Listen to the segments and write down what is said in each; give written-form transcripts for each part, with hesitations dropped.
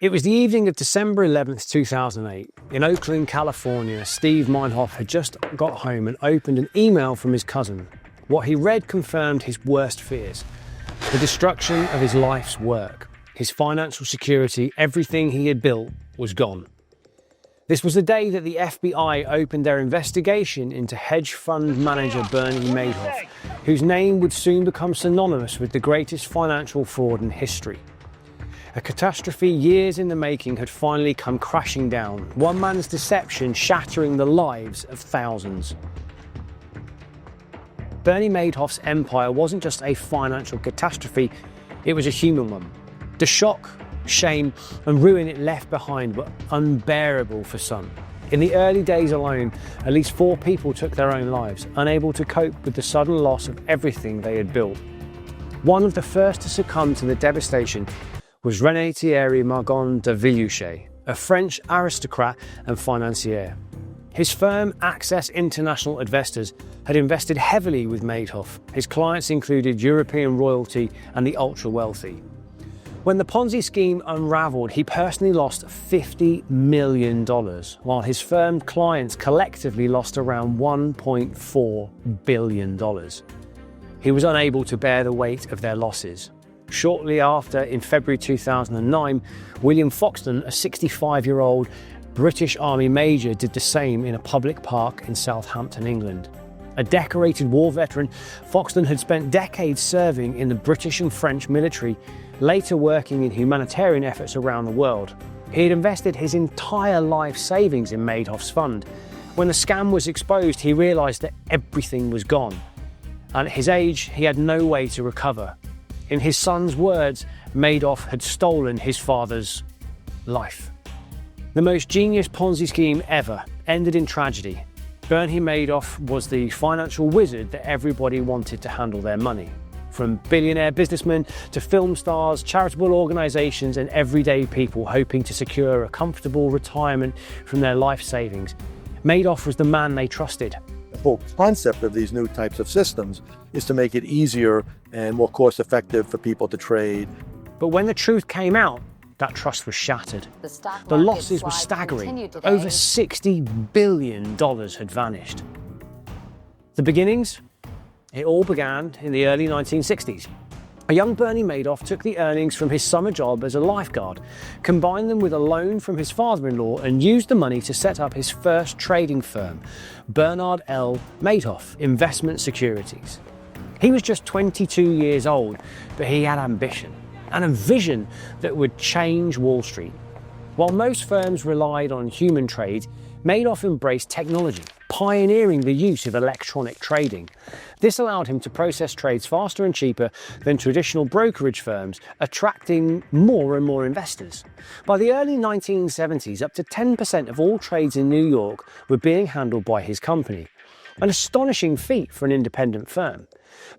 It was the evening of December 11th, 2008. In Oakland, California, Steve Meinhof had just got home and opened an email from his cousin. What he read confirmed his worst fears. The destruction of his life's work, his financial security, everything he had built was gone. This was the day that the FBI opened their investigation into hedge fund manager Bernie Madoff, whose name would soon become synonymous with the greatest financial fraud in history. A catastrophe years in the making had finally come crashing down, one man's deception shattering the lives of thousands. Bernie Madoff's empire wasn't just a financial catastrophe, it was a human one. The shock, shame and ruin it left behind were unbearable for some. In the early days alone, at least 4 people took their own lives, unable to cope with the sudden loss of everything they had built. One of the first to succumb to the devastation was René Thierry Margon de Villuchet, a French aristocrat and financier. His firm, Access International Investors, had invested heavily with Madoff. His clients included European royalty and the ultra-wealthy. When the Ponzi scheme unraveled, he personally lost $50 million, while his firm clients collectively lost around $1.4 billion. He was unable to bear the weight of their losses. Shortly after, in February 2009, William Foxton, a 65-year-old British Army major, did the same in a public park in Southampton, England. A decorated war veteran, Foxton had spent decades serving in the British and French military, later working in humanitarian efforts around the world. He had invested his entire life savings in Madoff's fund. When the scam was exposed, he realised that everything was gone. And at his age, he had no way to recover. In his son's words, Madoff had stolen his father's life. The most genius Ponzi scheme ever ended in tragedy. Bernie Madoff was the financial wizard that everybody wanted to handle their money. From billionaire businessmen to film stars, charitable organisations and everyday people hoping to secure a comfortable retirement from their life savings, Madoff was the man they trusted. The whole concept of these new types of systems is to make it easier and more cost-effective for people to trade. But when the truth came out, that trust was shattered. The losses were staggering. Over $60 billion had vanished. The beginnings? It all began in the early 1960s. A young Bernie Madoff took the earnings from his summer job as a lifeguard, combined them with a loan from his father-in-law and used the money to set up his first trading firm, Bernard L. Madoff Investment Securities. He was just 22 years old, but he had ambition and a vision that would change Wall Street. While most firms relied on human trade, Madoff embraced technology, pioneering the use of electronic trading. This allowed him to process trades faster and cheaper than traditional brokerage firms, attracting more and more investors. By the early 1970s, up to 10% of all trades in New York were being handled by his company. An astonishing feat for an independent firm.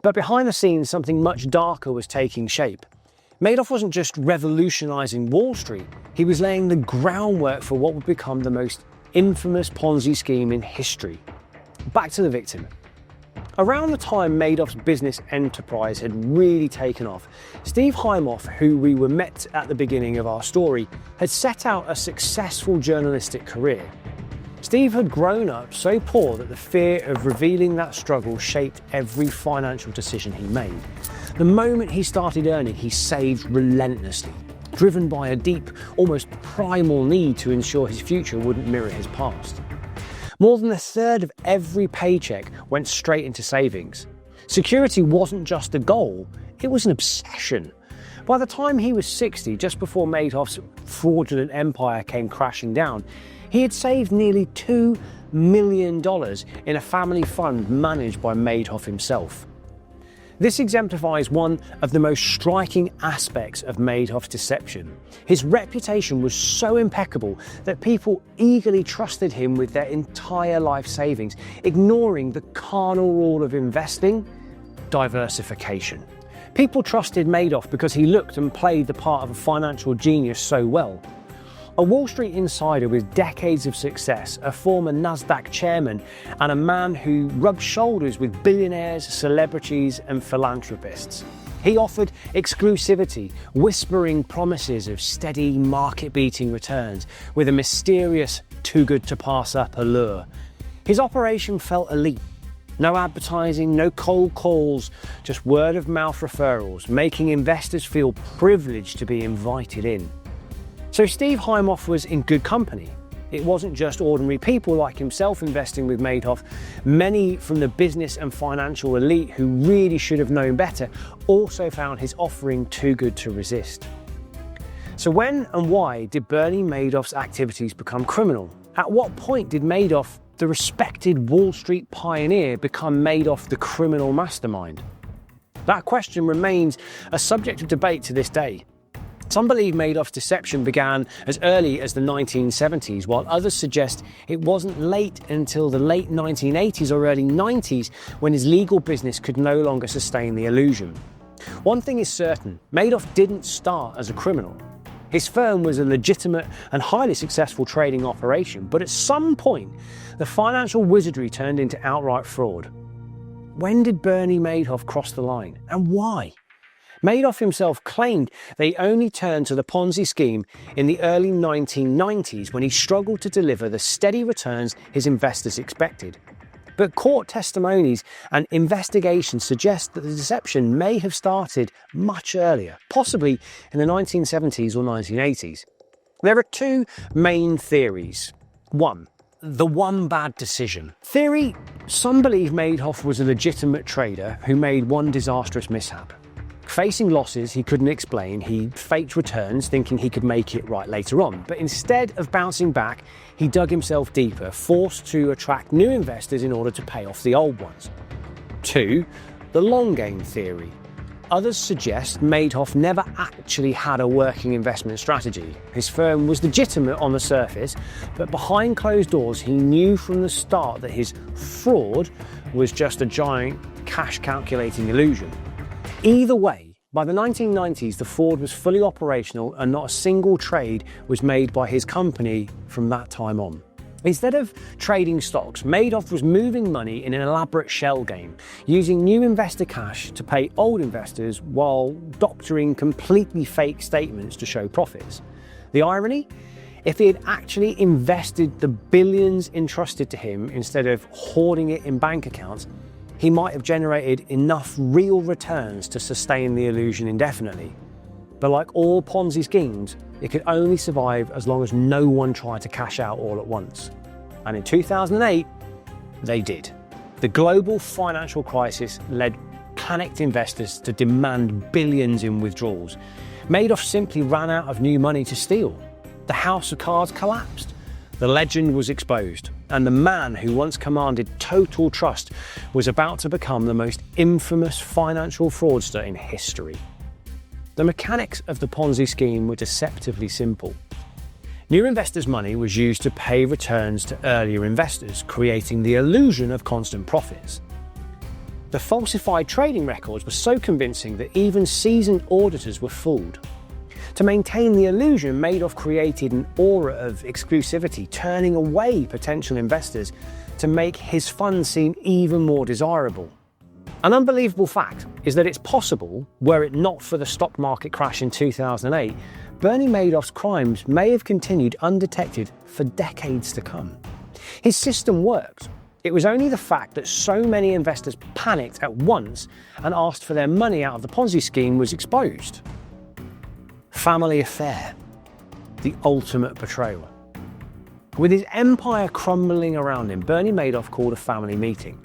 But behind the scenes, something much darker was taking shape. Madoff wasn't just revolutionizing Wall Street, he was laying the groundwork for what would become the most infamous Ponzi scheme in history. Back to the victim. Around the time Madoff's business enterprise had really taken off, Steve Hymoff, who we were met at the beginning of our story, had set out a successful journalistic career. Steve had grown up so poor that the fear of revealing that struggle shaped every financial decision he made. The moment he started earning, he saved relentlessly, driven by a deep, almost primal need to ensure his future wouldn't mirror his past. More than a third of every paycheck went straight into savings. Security wasn't just a goal, it was an obsession. By the time he was 60, just before Madoff's fraudulent empire came crashing down, he had saved nearly $2 million in a family fund managed by Madoff himself. This exemplifies one of the most striking aspects of Madoff's deception. His reputation was so impeccable that people eagerly trusted him with their entire life savings, ignoring the carnal rule of investing, diversification. People trusted Madoff because he looked and played the part of a financial genius so well. A Wall Street insider with decades of success, a former NASDAQ chairman, and a man who rubbed shoulders with billionaires, celebrities, and philanthropists. He offered exclusivity, whispering promises of steady, market-beating returns with a mysterious, too-good-to-pass-up allure. His operation felt elite. No advertising, no cold calls, just word-of-mouth referrals, making investors feel privileged to be invited in. So Steve Hymoff was in good company. It wasn't just ordinary people like himself investing with Madoff. Many from the business and financial elite who really should have known better also found his offering too good to resist. So when and why did Bernie Madoff's activities become criminal? At what point did Madoff, the respected Wall Street pioneer, become Madoff the criminal mastermind? That question remains a subject of debate to this day. Some believe Madoff's deception began as early as the 1970s, while others suggest it wasn't late until the late 1980s or early 90s when his legal business could no longer sustain the illusion. One thing is certain, Madoff didn't start as a criminal. His firm was a legitimate and highly successful trading operation, but at some point, the financial wizardry turned into outright fraud. When did Bernie Madoff cross the line, and why? Madoff himself claimed that he only turned to the Ponzi scheme in the early 1990s when he struggled to deliver the steady returns his investors expected. But court testimonies and investigations suggest that the deception may have started much earlier, possibly in the 1970s or 1980s. There are two main theories. One, the one bad decision. Theory, some believe Madoff was a legitimate trader who made one disastrous mishap. Facing losses he couldn't explain, he faked returns thinking he could make it right later on. But instead of bouncing back, he dug himself deeper, forced to attract new investors in order to pay off the old ones. Two, the long game theory. Others suggest Madoff never actually had a working investment strategy. His firm was legitimate on the surface, but behind closed doors he knew from the start that his fraud was just a giant cash calculating illusion. Either way, by the 1990s, the fraud was fully operational and not a single trade was made by his company from that time on. Instead of trading stocks, Madoff was moving money in an elaborate shell game, using new investor cash to pay old investors while doctoring completely fake statements to show profits. The irony? If he had actually invested the billions entrusted to him instead of hoarding it in bank accounts, he might have generated enough real returns to sustain the illusion indefinitely. But like all Ponzi schemes, it could only survive as long as no one tried to cash out all at once. And in 2008, they did. The global financial crisis led panicked investors to demand billions in withdrawals. Madoff simply ran out of new money to steal. The house of cards collapsed. The legend was exposed, and the man who once commanded total trust was about to become the most infamous financial fraudster in history. The mechanics of the Ponzi scheme were deceptively simple. New investors' money was used to pay returns to earlier investors, creating the illusion of constant profits. The falsified trading records were so convincing that even seasoned auditors were fooled. To maintain the illusion, Madoff created an aura of exclusivity, turning away potential investors to make his fund seem even more desirable. An unbelievable fact is that it's possible, were it not for the stock market crash in 2008, Bernie Madoff's crimes may have continued undetected for decades to come. His system worked. It was only the fact that so many investors panicked at once and asked for their money out of the Ponzi scheme was exposed. Family affair, the ultimate betrayal. With his empire crumbling around him, Bernie Madoff called a family meeting.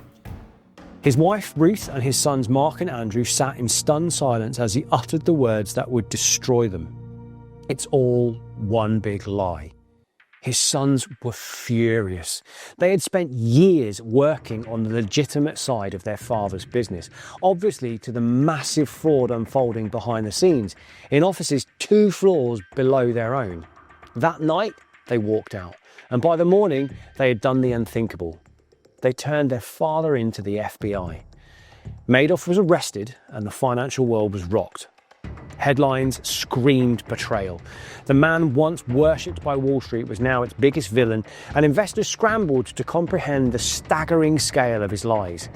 His wife Ruth and his sons Mark and Andrew sat in stunned silence as he uttered the words that would destroy them. It's all one big lie. His sons were furious. They had spent years working on the legitimate side of their father's business, obviously to the massive fraud unfolding behind the scenes, in offices 2 floors below their own. That night, they walked out, and by the morning, they had done the unthinkable. They turned their father into the FBI. Madoff was arrested, and the financial world was rocked. Headlines screamed betrayal. The man once worshipped by Wall Street was now its biggest villain, and investors scrambled to comprehend the staggering scale of his lies.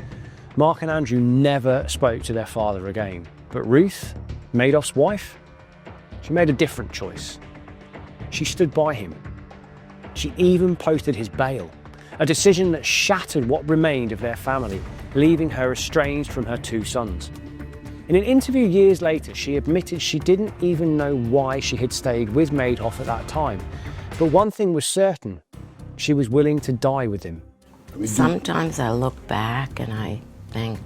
Mark and Andrew never spoke to their father again. But Ruth, Madoff's wife, she made a different choice. She stood by him. She even posted his bail, a decision that shattered what remained of their family, leaving her estranged from her 2 sons. In an interview years later, she admitted she didn't even know why she had stayed with Madoff at that time. But one thing was certain, she was willing to die with him. Sometimes I look back and I think,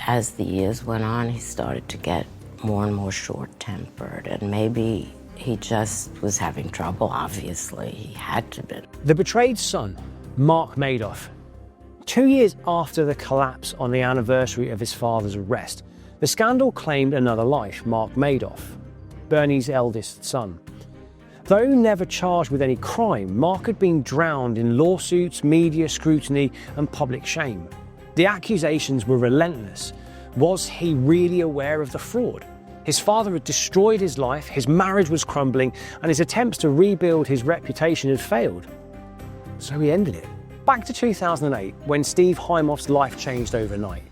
as the years went on, he started to get more and more short-tempered, and maybe he just was having trouble, obviously. He had to be. The betrayed son, Mark Madoff, 2 years after the collapse on the anniversary of his father's arrest, the scandal claimed another life, Mark Madoff, Bernie's eldest son. Though never charged with any crime, Mark had been drowned in lawsuits, media scrutiny, and public shame. The accusations were relentless. Was he really aware of the fraud? His father had destroyed his life, his marriage was crumbling, and his attempts to rebuild his reputation had failed. So he ended it. Back to 2008, when Steve Hymoff's life changed overnight.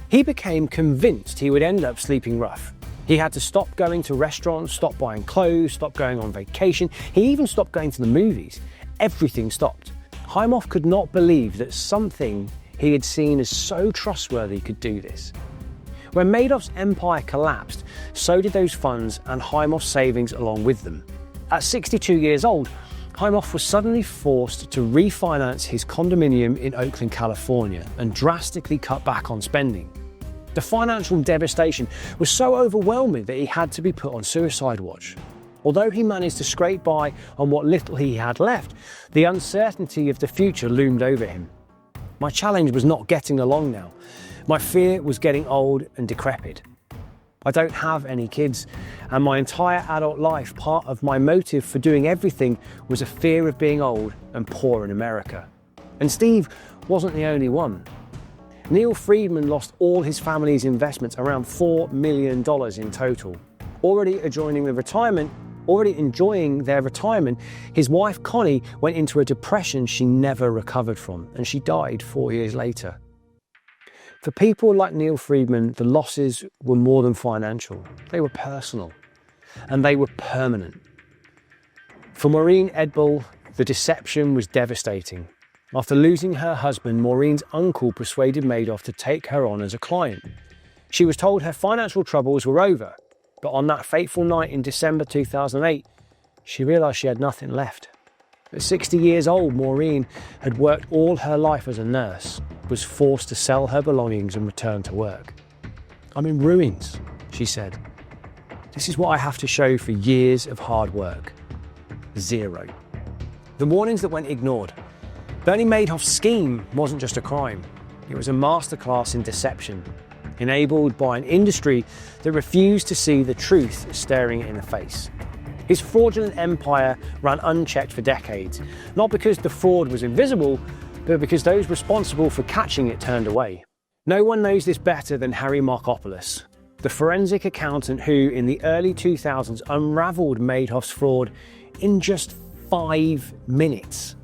He became convinced he would end up sleeping rough. He had to stop going to restaurants, stop buying clothes, stop going on vacation. He even stopped going to the movies. Everything stopped. Hymoff could not believe that something he had seen as so trustworthy could do this. When Madoff's empire collapsed, so did those funds and Hymoff's savings along with them. At 62 years old, Hymoff was suddenly forced to refinance his condominium in Oakland, California, and drastically cut back on spending. The financial devastation was so overwhelming that he had to be put on suicide watch. Although he managed to scrape by on what little he had left, the uncertainty of the future loomed over him. My challenge was not getting along now. My fear was getting old and decrepit. I don't have any kids, and my entire adult life, part of my motive for doing everything was a fear of being old and poor in America. And Steve wasn't the only one. Neil Friedman lost all his family's investments, around $4 million in total. Already enjoying their retirement, his wife Connie went into a depression she never recovered from, and she died 4 years later. For people like Neil Friedman, the losses were more than financial. They were personal, and they were permanent. For Maureen Edbull, the deception was devastating. After losing her husband, Maureen's uncle persuaded Madoff to take her on as a client. She was told her financial troubles were over, but on that fateful night in December 2008, she realised she had nothing left. At 60 years old, Maureen had worked all her life as a nurse, was forced to sell her belongings and return to work. "I'm in ruins," she said. "This is what I have to show for years of hard work." Zero. The warnings that went ignored. Bernie Madoff's scheme wasn't just a crime. It was a masterclass in deception, enabled by an industry that refused to see the truth staring it in the face. His fraudulent empire ran unchecked for decades, not because the fraud was invisible, but because those responsible for catching it turned away. No one knows this better than Harry Markopolos, the forensic accountant who, in the early 2000s, unraveled Madoff's fraud in just 5 minutes.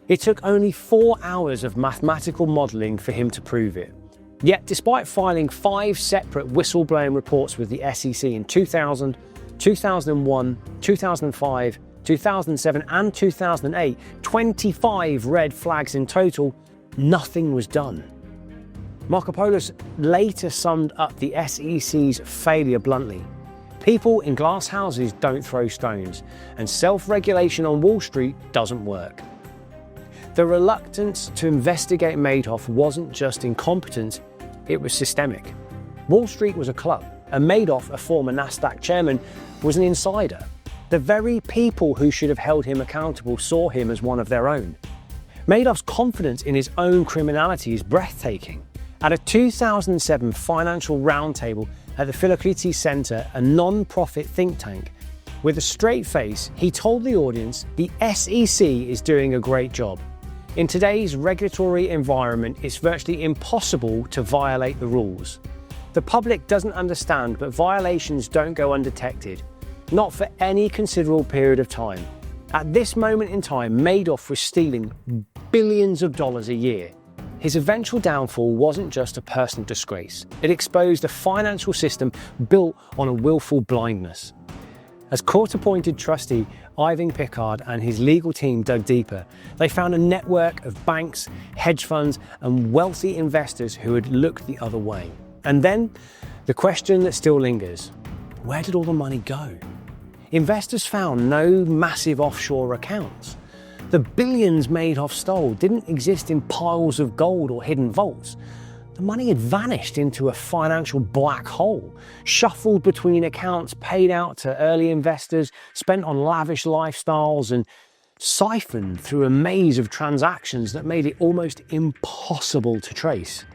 It took only 4 hours of mathematical modelling for him to prove it. Yet, despite filing 5 separate whistleblowing reports with the SEC in 2000, 2001, 2005, 2007 and 2008, 25 red flags in total, nothing was done. Markopolos later summed up the SEC's failure bluntly. People in glass houses don't throw stones, and self-regulation on Wall Street doesn't work. The reluctance to investigate Madoff wasn't just incompetence, it was systemic. Wall Street was a club, and Madoff, a former Nasdaq chairman, was an insider. The very people who should have held him accountable saw him as one of their own. Madoff's confidence in his own criminality is breathtaking. At a 2007 financial roundtable at the Philocrates Center, a non-profit think tank, with a straight face, he told the audience the SEC is doing a great job. In today's regulatory environment, it's virtually impossible to violate the rules. The public doesn't understand, but violations don't go undetected, not for any considerable period of time. At this moment in time, Madoff was stealing billions of dollars a year. His eventual downfall wasn't just a personal disgrace. It exposed a financial system built on a willful blindness. As court-appointed trustee, Ivan Picard and his legal team dug deeper. They found a network of banks, hedge funds, and wealthy investors who had looked the other way. And then, the question that still lingers: where did all the money go? Investors found no massive offshore accounts. The billions Madoff stole didn't exist in piles of gold or hidden vaults. The money had vanished into a financial black hole, shuffled between accounts paid out to early investors, spent on lavish lifestyles, and siphoned through a maze of transactions that made it almost impossible to trace.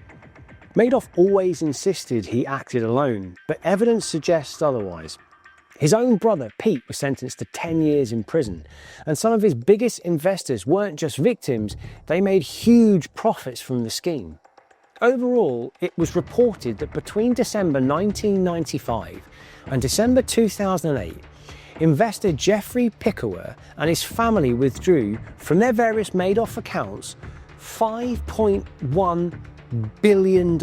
Madoff always insisted he acted alone, but evidence suggests otherwise. His own brother, Pete, was sentenced to 10 years in prison, and some of his biggest investors weren't just victims, they made huge profits from the scheme. Overall, it was reported that between December 1995 and December 2008, investor Jeffrey Pickauer and his family withdrew from their various Madoff accounts $5.1 billion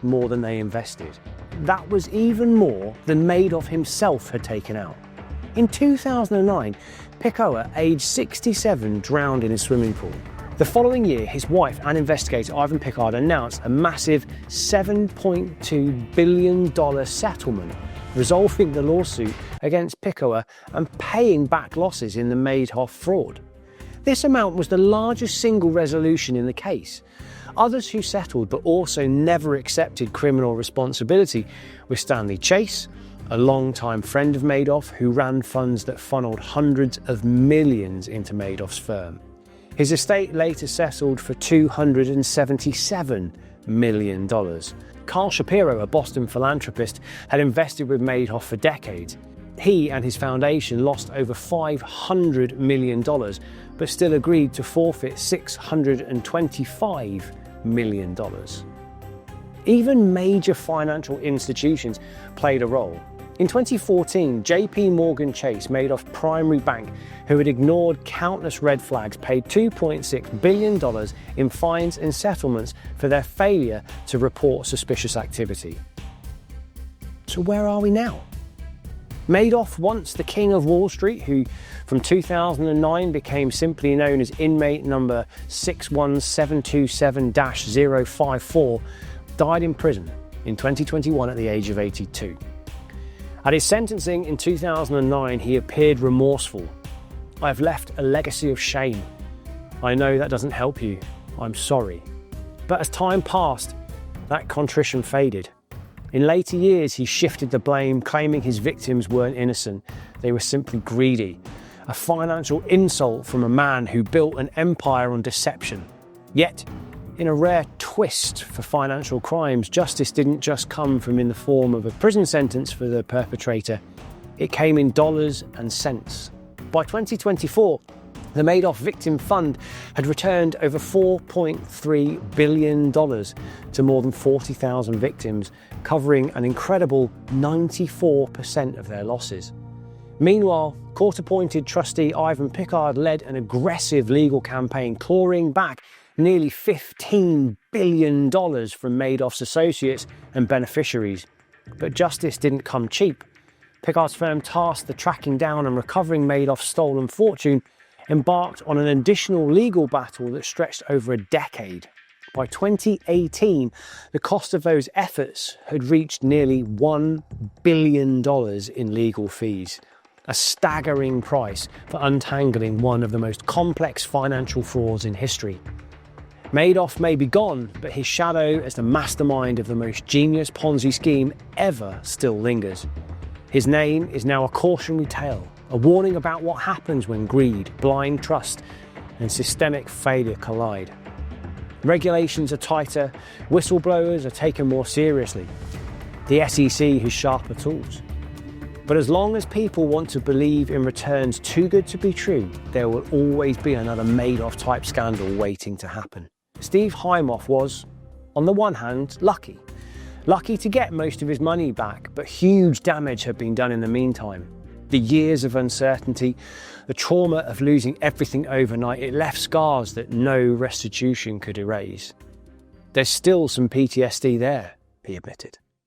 more than they invested. That was even more than Madoff himself had taken out. In 2009, Pickauer, aged 67, drowned in a swimming pool. The following year, his wife and investigator Ivan Picard announced a massive $7.2 billion settlement, resolving the lawsuit against Pickauer and paying back losses in the Madoff fraud. This amount was the largest single resolution in the case. Others who settled but also never accepted criminal responsibility were Stanley Chase, a longtime friend of Madoff who ran funds that funneled hundreds of millions into Madoff's firm. His estate later settled for $277 million. Carl Shapiro, a Boston philanthropist, had invested with Madoff for decades. He and his foundation lost over $500 million, but still agreed to forfeit $625 million. Even major financial institutions played a role. In 2014, JP Morgan Chase, Madoff's primary bank, who had ignored countless red flags, paid $2.6 billion in fines and settlements for their failure to report suspicious activity. So where are we now? Madoff, once the king of Wall Street, who from 2009 became simply known as inmate number 61727-054, died in prison in 2021 at the age of 82. At his sentencing in 2009, he appeared remorseful. "I have left a legacy of shame. I know that doesn't help you. I'm sorry." But as time passed, that contrition faded. In later years, he shifted the blame, claiming his victims weren't innocent. They were simply greedy. A financial insult from a man who built an empire on deception. Yet, in a rare twist for financial crimes, justice didn't just come from in the form of a prison sentence for the perpetrator. It came in dollars and cents. By 2024, the Madoff Victim Fund had returned over $4.3 billion to more than 40,000 victims, covering an incredible 94% of their losses. Meanwhile, court-appointed trustee Ivan Picard led an aggressive legal campaign clawing back nearly $15 billion from Madoff's associates and beneficiaries. But justice didn't come cheap. Picard's firm, tasked the tracking down and recovering Madoff's stolen fortune, embarked on an additional legal battle that stretched over a decade. By 2018, the cost of those efforts had reached nearly $1 billion in legal fees, a staggering price for untangling one of the most complex financial frauds in history. Madoff may be gone, but his shadow as the mastermind of the most genius Ponzi scheme ever still lingers. His name is now a cautionary tale, a warning about what happens when greed, blind trust, and systemic failure collide. Regulations are tighter, whistleblowers are taken more seriously. The SEC has sharper tools. But as long as people want to believe in returns too good to be true, there will always be another Madoff-type scandal waiting to happen. Steve Hymoff was, on the one hand, lucky to get most of his money back, but huge damage had been done in the meantime. The years of uncertainty, the trauma of losing everything overnight, it left scars that no restitution could erase. There's still some PTSD there, he admitted.